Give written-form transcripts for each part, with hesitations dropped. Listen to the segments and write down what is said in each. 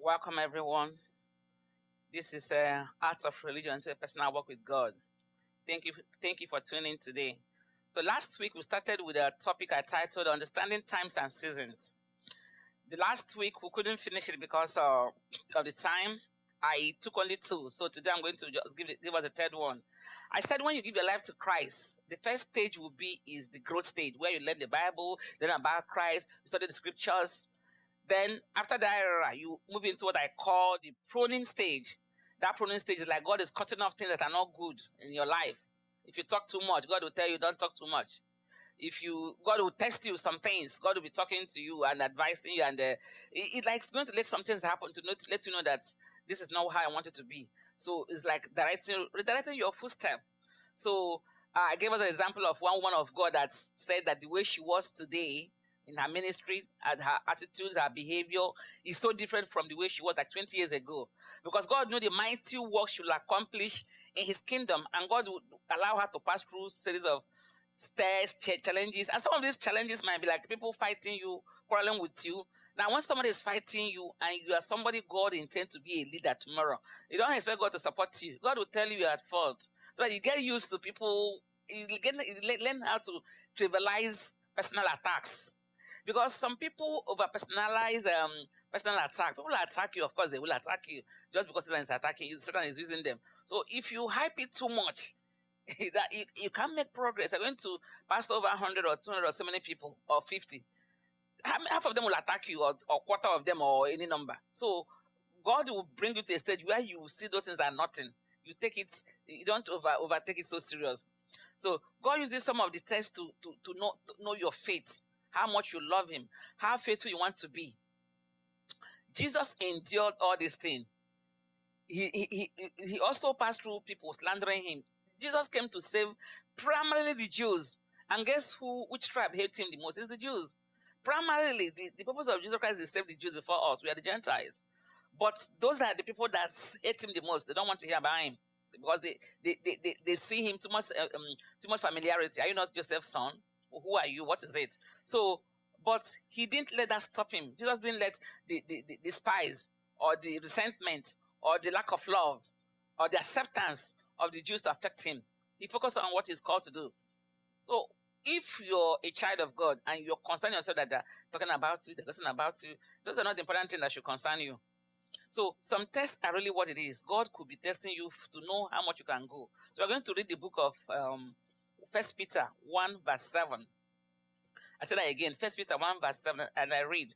Welcome, everyone. This is Art of Religion to a personal walk with God. Thank you for tuning in today. So last week we started with a topic I titled "Understanding Times and Seasons." The last week we couldn't finish it because of the time. I took only two, so today I'm going to just give us a third one. I said when you give your life to Christ, the first stage is the growth stage, where you learn the Bible, learn about Christ, you study the scriptures. Then after that era, you move into what I call the pruning stage. That pruning stage is like God is cutting off things that are not good in your life. If you talk too much, God will tell you don't talk too much. God will test you some things. God will be talking to you and advising you, and it likes going to let some things happen to let you know that this is not how I want it to be. So it's like redirecting your footstep. So I gave us an example of one woman of God that said that the way she was today in her ministry and her attitudes, her behavior is so different from the way she was like 20 years ago. Because God knew the mighty work she will accomplish in his kingdom, and God would allow her to pass through series of stairs, challenges. And some of these challenges might be like people fighting you, quarreling with you. Now, when somebody is fighting you and you are somebody God intends to be a leader tomorrow, you don't expect God to support you. God will tell you are at fault. So that you get used to people, you learn how to trivialize personal attacks. Because some people over personalize personal attack. People attack you, of course they will attack you just because Satan is attacking you. Satan is using them. So if you hype it too much, that you can't make progress. You're going to pass over 100 or 200 or so many people, or 50. Half of them will attack you, or quarter of them, or any number. So God will bring you to a stage where you see those things are nothing. You don't overtake it so serious. So God uses some of the tests to know your faith, how much you love him, how faithful you want to be. Jesus endured all these things. He also passed through people slandering him. Jesus came to save primarily the Jews. And guess which tribe hates him the most? It's the Jews. Primarily, the purpose of Jesus Christ is to save the Jews before us. We are the Gentiles. But those are the people that hate him the most. They don't want to hear about him because they see him too much familiarity. Are you not Joseph's son? Who are you? What is it? So, but he didn't let that stop him. Jesus didn't let the spies or the resentment or the lack of love or the acceptance of the Jews to affect him. He focused on what he's called to do. So if you're a child of God and you're concerned yourself that they're talking about you, they're listening about you, those are not the important things that should concern you. So some tests are really what it is. God could be testing you to know how much you can go. So we're going to read the book of 1 Peter 1 verse 7. I said that again, 1 Peter 1 verse 7, and I read,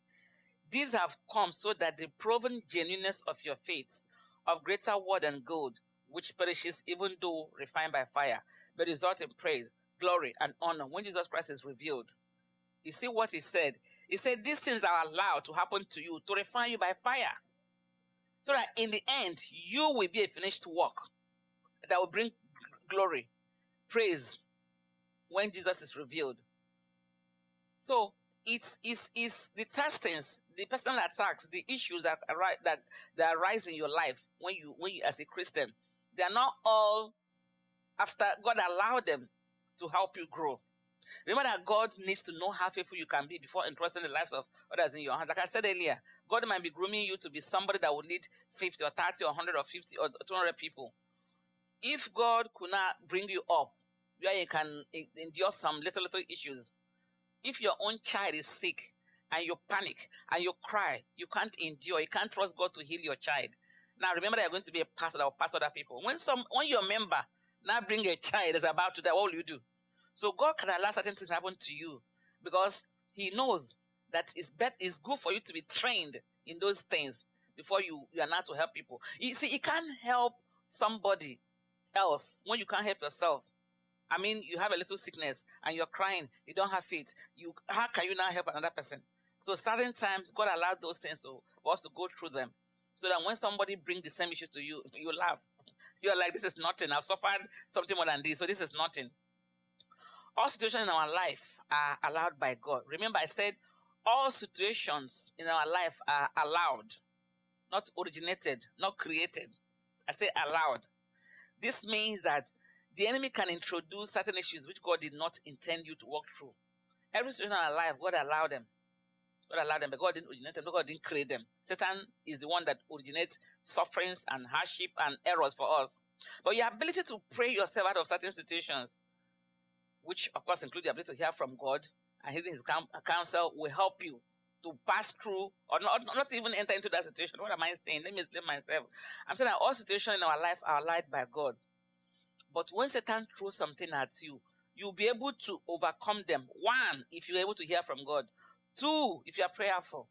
"These have come so that the proven genuineness of your faith, of greater worth than gold, which perishes even though refined by fire, may result in praise, glory, and honor when Jesus Christ is revealed." You see what he said? He said these things are allowed to happen to you to refine you by fire, so that in the end, you will be a finished work that will bring glory, praise when Jesus is revealed. So it's the testings, the personal attacks, the issues that arise in your life when you as a Christian. They are not all after God allowed them to help you grow. Remember that God needs to know how faithful you can be before entrusting the lives of others in your hands. Like I said earlier, God might be grooming you to be somebody that would lead 50 or 30 or 100 or 50 or 200 people. If God could not bring you up where you can endure some little issues, if your own child is sick and you panic and you cry, you can't endure, you can't trust God to heal your child. Now remember that you're going to be a pastor that will pastor other people. When your member now bring a child that's about to die, what will you do? So God can allow certain things to happen to you because he knows that it's good for you to be trained in those things before you are not to help people. You see, you can't help somebody else when you can't help yourself. I mean, you have a little sickness and you're crying, you don't have faith. How can you now help another person? So certain times, God allowed those things for us to go through them. So that when somebody brings the same issue to you, you laugh. You're like, this is nothing. I've suffered something more than this, so this is nothing. All situations in our life are allowed by God. Remember, I said all situations in our life are allowed, not originated, not created. I say allowed. This means that the enemy can introduce certain issues which God did not intend you to walk through. Every situation in our life, God allowed them. God allowed them, but God didn't originate them. God didn't create them. Satan is the one that originates sufferings and hardship and errors for us. But your ability to pray yourself out of certain situations, which of course include the ability to hear from God and hearing his counsel, will help you to pass through or not even enter into that situation. What am I saying? Let me explain myself. I'm saying that all situations in our life are lied by God. But when Satan throws something at you, you'll be able to overcome them. One, if you're able to hear from God. Two, if you're prayerful.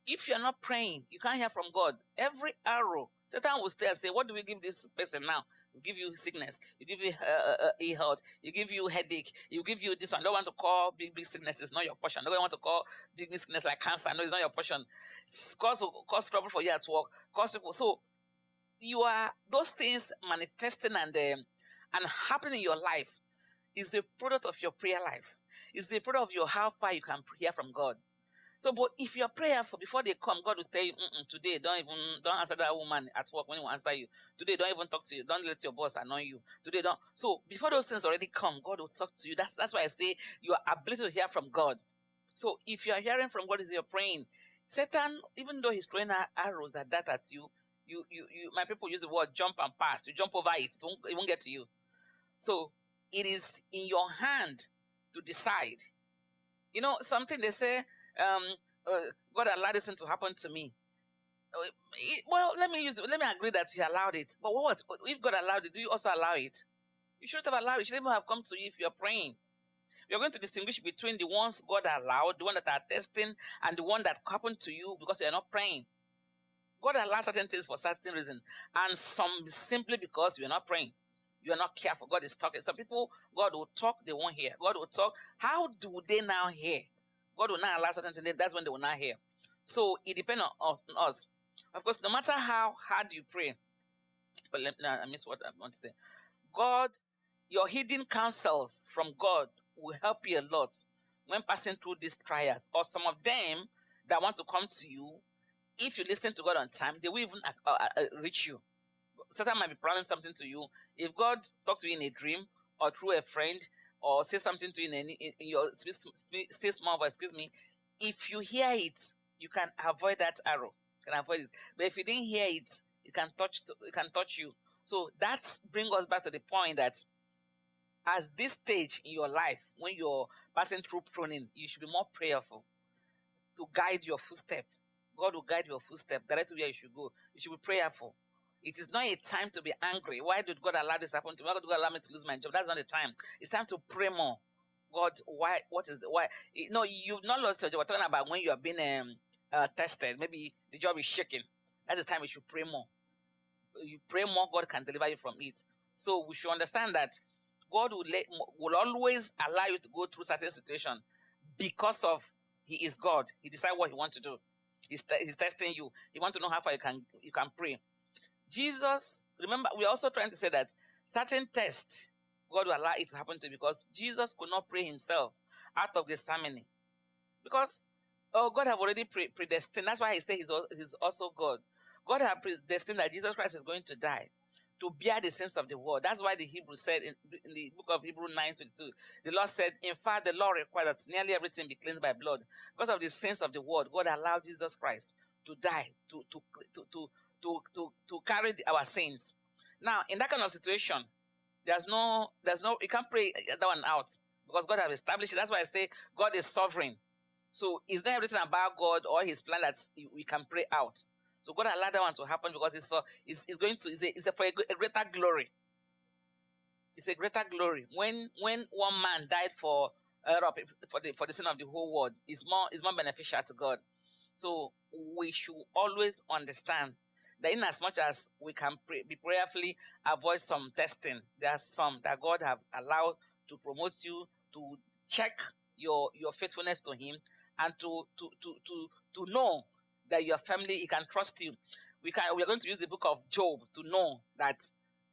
If you're not praying, you can't hear from God. Every arrow, Satan will stay and say, what do we give this person now? We give you sickness. You give you health. You give you headache. You give you this one. I don't want to call big sickness. It's not your portion. I don't want to call big sickness like cancer. No, it's not your portion. Cause trouble for you at work. Cause people. So you are those things manifesting and happening in your life is the product of your prayer life. It's the product of how far you can hear from God. So, but if you're prayerful, before they come, God will tell you, today, don't answer that woman at work when he will answer you. Today, don't even talk to you. Don't let your boss annoy you. Today, don't. So, before those things already come, God will talk to you. That's why I say your ability to hear from God. So, if you are hearing from God, is you're praying. Satan, even though he's throwing arrows at you, my people use the word jump and pass. You jump over it. It won't get to you. So, it is in your hand to decide. You know, something they say, God allowed this thing to happen to me. Well, let me agree that you allowed it. But what if God allowed it? Do you also allow it? You shouldn't have allowed it. It shouldn't even have come to you if you're praying. You're going to distinguish between the ones God allowed, the one that are testing, and the one that happened to you because you're not praying. God allows certain things for certain reasons, and some simply because you're not praying. You're not careful. God is talking. Some people, God will talk, they won't hear. God will talk. How do they now hear? God will not allow certain things. That's when they will not hear. So it depends on us. Of course, no matter how hard you pray, but I miss what I want to say. God, your hidden counsels from God will help you a lot when passing through these trials. Or some of them that want to come to you, if you listen to God on time, they will even reach you. Satan might be planning something to you. If God talks to you in a dream or through a friend or say something to you in your still small voice, if you hear it, you can avoid that arrow. You can avoid it. But if you didn't hear it, it can touch you. So that brings us back to the point that as this stage in your life, when you're passing through pruning, you should be more prayerful to guide your footstep. God will guide your footstep, direct where you should go. You should be prayerful. It is not a time to be angry. Why did God allow this to happen to me? Why did God allow me to lose my job? That's not the time. It's time to pray more. God, why? What is the why? No, you've not lost your job. We're talking about when you are being tested. Maybe the job is shaking. That's the time you should pray more. You pray more, God can deliver you from it. So we should understand that God will always allow you to go through certain situations because of He is God. He decides what He wants to do. He's testing you. He wants to know how far you can pray. Jesus, remember, we're also trying to say that certain tests, God will allow it to happen to you because Jesus could not pray himself out of Gethsemane. Because God have already predestined. That's why he said he's also God. God have predestined that Jesus Christ is going to die to bear the sins of the world. That's why the Hebrew said in the book of Hebrews 9:22, the Lord said, in fact, the law requires that nearly everything be cleansed by blood. Because of the sins of the world, God allowed Jesus Christ to die, to carry our sins. Now, in that kind of situation, there's no, you can't pray that one out because God has established it. That's why I say God is sovereign. So it's not everything about God or his plan that we can pray out. So God allowed that one to happen because it's for a greater glory. It's a greater glory. When one man died for the sin of the whole world, it's more beneficial to God. So we should always understand that in as much as we can be prayerfully avoid some testing, there are some that God have allowed to promote you, to check your faithfulness to him, and to know that your family, he can trust you. We are going to use the book of Job to know that,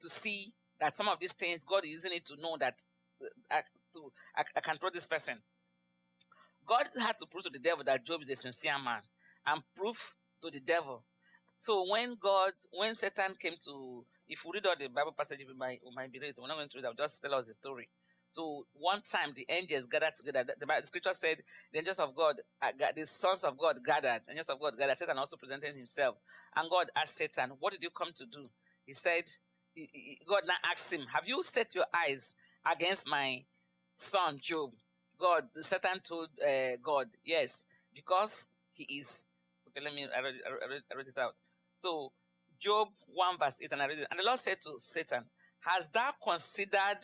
to see that some of these things, God is using it to know that I can trust this person. God had to prove to the devil that Job is a sincere man, and prove to the devil. So when Satan came to, if we read all the Bible passages, we might be read. We're not going to read. I'll just tell us the story. So one time the angels gathered together. The scripture said the angels of God, the sons of God gathered. The angels of God gathered. Satan also presented himself. And God asked Satan, what did you come to do? He said, God now asked him, have you set your eyes against my son Job? Satan told God, yes, because he is. Okay, I read it out. So Job 1 verse 8, and I read it. And the Lord said to Satan, has thou considered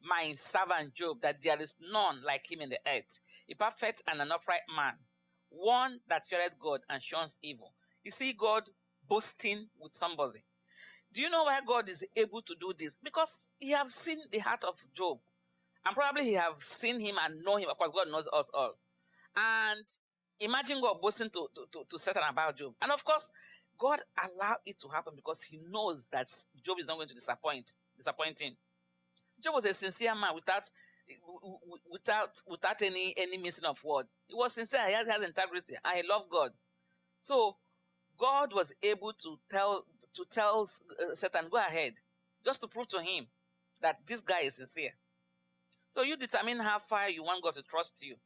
my servant Job, that there is none like him in the earth, a perfect and an upright man, one that feareth God and shuns evil? You see God boasting with somebody. Do you know why God is able to do this? Because he have seen the heart of Job. And probably he have seen him and know him. Of course, God knows us all. And imagine God boasting to Satan about Job. And of course, God allowed it to happen because he knows that Job is not going to disappoint him. Job was a sincere man without any missing of word. He was sincere. He has integrity, and he loved God. So God was able to tell Satan, go ahead, just to prove to him that this guy is sincere. So you determine how far you want God to trust you.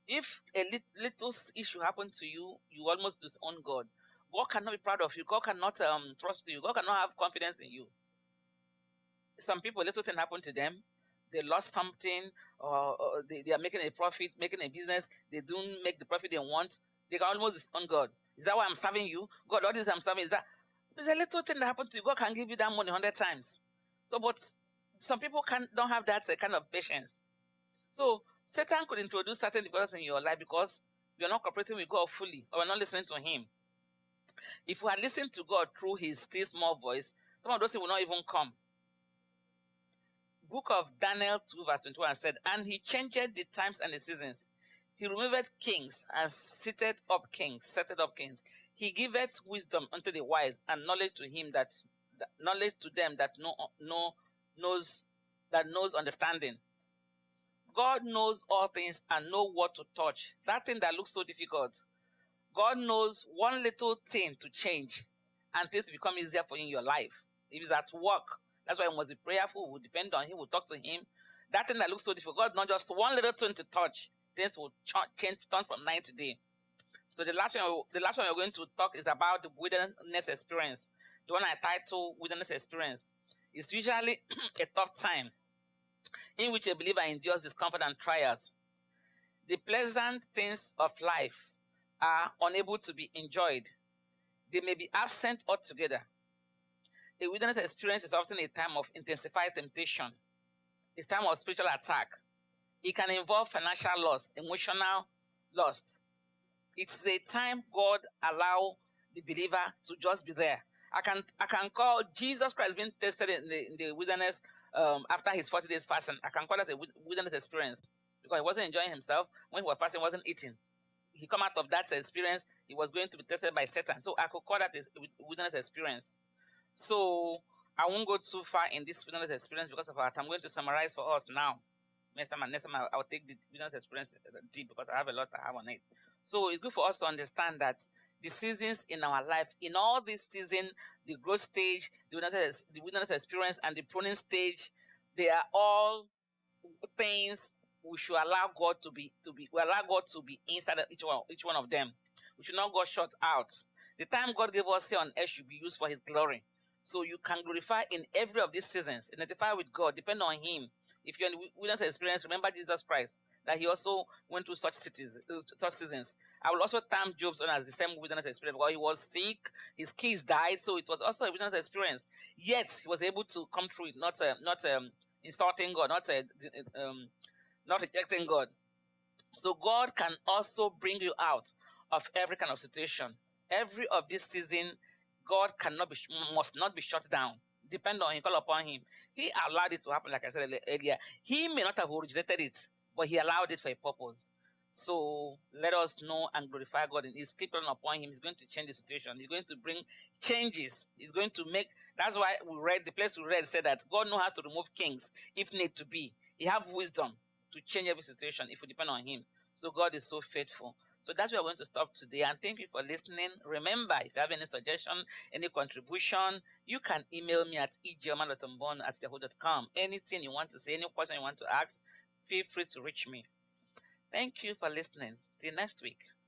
If a little issue happened to you, you almost disown God. God cannot be proud of you. God cannot trust you. God cannot have confidence in you. Some people, little thing happened to them. They lost something, or they are making a profit, making a business. They don't make the profit they want. They can almost disown God. Is that why I'm serving you? God, all this I'm serving, is that? It's a little thing that happened to you. God can give you that money 100 times. So, but some people don't have that kind of patience. So Satan could introduce certain difficulties in your life because you're not cooperating with God fully, or you're not listening to him. If you had listened to God through his still small voice, some of those things will not even come. Book of Daniel 2 verse 21 said, and he changed the times and the seasons. He removed kings and seated up kings. He giveth wisdom unto the wise, and knowledge to him knowledge to them that knows understanding. God knows all things and know what to touch. That thing that looks so difficult, God knows one little thing to change, and things become easier for you in your life. If it's at work, that's why we must be prayerful. We will depend on him. We'll talk to him. That thing that looks so difficult, God, not just one little thing to touch. Things will change, turn from night to day. So the last one we're going to talk is about the wilderness experience. The one I titled Wilderness Experience. It's usually a tough time in which a believer endures discomfort and trials. The pleasant things of life are unable to be enjoyed. They may be absent altogether. A wilderness experience is often a time of intensified temptation. It's a time of spiritual attack. It can involve financial loss, emotional loss. It's a time God allow the believer to just be there. I can call Jesus Christ being tested in the wilderness after his 40 days fasting. I can call that a wilderness experience because he wasn't enjoying himself. When he was fasting, he wasn't eating. He come out of that experience, he was going to be tested by Satan. So I could call that a wilderness experience. So I won't go too far in this wilderness experience because of our time. I'm going to summarize for us now. Next time I'll take the wilderness experience deep because I have a lot I have on it. So it's good for us to understand that the seasons in our life, in all this season, the growth stage, the wilderness experience, and the pruning stage, they are all things we should allow God to be inside of each one of them. We should not go shut out. The time God gave us here on earth should be used for his glory. So you can glorify in every of these seasons, identify with God, depend on him. If you're in the wilderness experience, remember Jesus Christ, that he also went through such seasons. I will also term Job's own as the same wilderness experience because he was sick, his kids died, so it was also a wilderness experience. Yet he was able to come through it, not insulting God, not rejecting God. So God can also bring you out of every kind of situation. Every of this season, God must not be shut down. Depend on him, call upon him. He allowed it to happen, like I said earlier. He may not have originated it, but he allowed it for a purpose. So let us know and glorify God in his keeping upon him. He's going to change the situation. He's going to bring changes. He's going to make, that's why the place we read said that God knows how to remove kings if need to be. He have wisdom to change every situation if we depend on him. So God is so faithful. So that's where we're going to stop today. And thank you for listening. Remember, if you have any suggestion, any contribution, you can email me at ejioma.mbon@yahoo.com. Anything you want to say, any question you want to ask, feel free to reach me. Thank you for listening. Till next week.